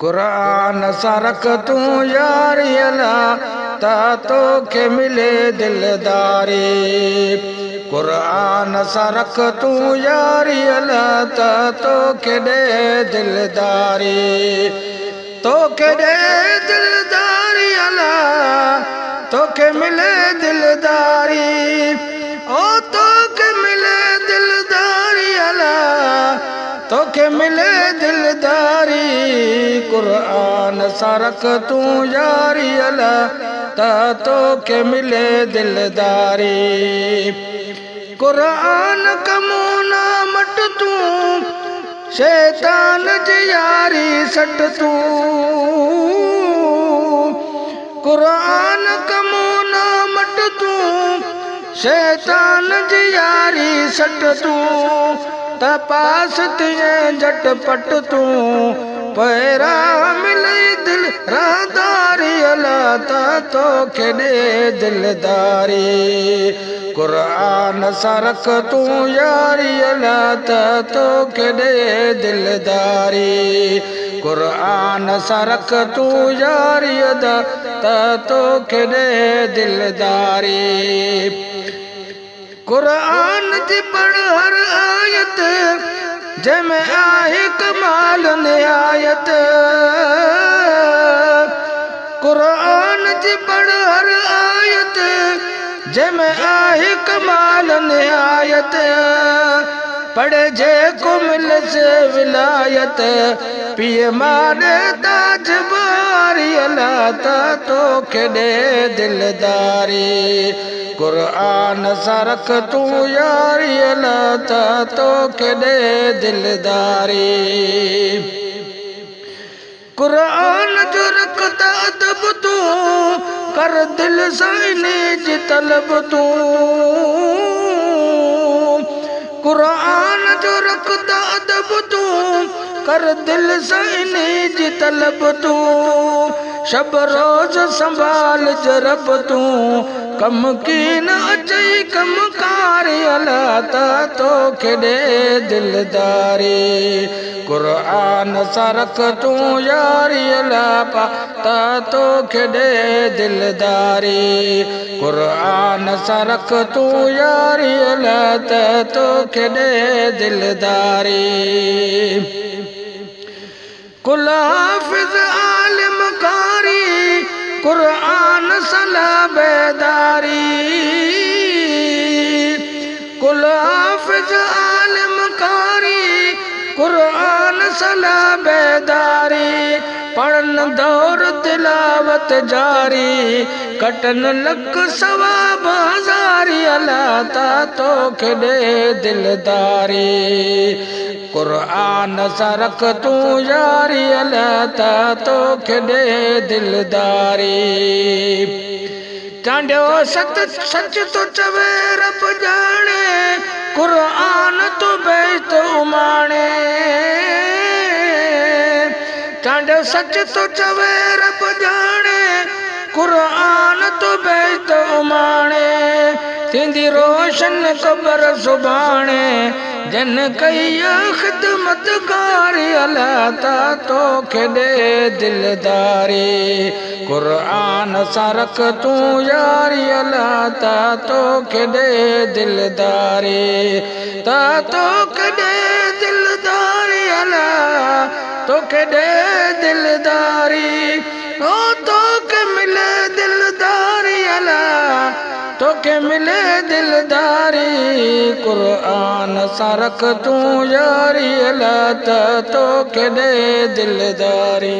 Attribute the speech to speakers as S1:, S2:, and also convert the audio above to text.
S1: कुरान सां रख तूं यारी अला ता तोखे मिले दिलदारी। कुरान सां रख तूं यारी अला ता तोखे ॾे दिलदारी। तोखे ॾे दिलदारी अला तोखे मिले दिलदारी। ओ तोखे मिले दिलदारी अला तोखे मिले दिलदारी। कुरान सां रख तूं यारी अला ता तोखे मिले दिलदारी। कुरान कमो ना मट तूं शैतान जी यारी सट तूं। कुरान कमो ना मट तूं शैतान जी यारी सट तूं। तपास तिएं झटपट तूं पैरा मिले दिल रादारी अला ता तोखे ॾे दिलदारी। कुरान सां रख तूं यारी अला ता तोखे ॾे दिलदारी। कुरान सां रख तूं यारी अला ता तोखे ॾे दिलदारी। कुरान जी पढ़ हर आयत जंहिंमें आहे कमाल निहायत। कुरान जी पढ़ हर आयत जंहिंमें आहे कमाल निहायत। पढ़े जेको मिलसे विलायत पीए मारे ताज बारी अला ता तोखे ॾे दिलदारी। कुरान सां रख तूं यारी अला ता तोखे ॾे दिलदारी। कुरान जो रख त अदब तूं कर दिल सां इन्ही जी तलब तूं। कुरान जो रख त अदब तूं कर दिल सां इन्ही जी तलब तूं। शब रोज़ संभाल जरब तूं कम की न अचई कम कारी अला ता तोखे ॾे दिलदारी। कुरान सां रख तूं यारी अला ता तोखे ॾे दिलदारी। कुरान सां रख तूं यारी अला ता तोखे ॾे दिलदारी। कुल हाफ़िज़ आलिम कारी कुरान सां बेदारी। कुल हाफ़िज़ आलिम कारी कुरान सां बेदारी। पढ़न दौर तिलावत जारी कटन लख सवाब हज़ारी अला ता तोखे ॾे दिलदारी। कुरान सां रख तूं यारी अला ता तोखे ॾे दिलदारी। चांडियो सच सच तो चवे रब ॼाणे कुरान तो बेत उमाणे। चांडियो सच तो चवे रब ॼाणे कुरान तो बेत उमाणे। थींदी रोशन क़बर सुभाणे जन कई ख़िदमत कारी अला ता तोखे ॾे दिलदारी। कुरान सां रख तूं यारी अला ता तोखे ॾे दिलदारी। ता तोखे ॾे दिलदारी अला तोखे ॾे दिलदारी। ओ तोखे मिले दिलदारी अला तोखे मिले दिलदारी। कुरान सां रख तूं यारी अला ता तोखे ॾे दिलदारी।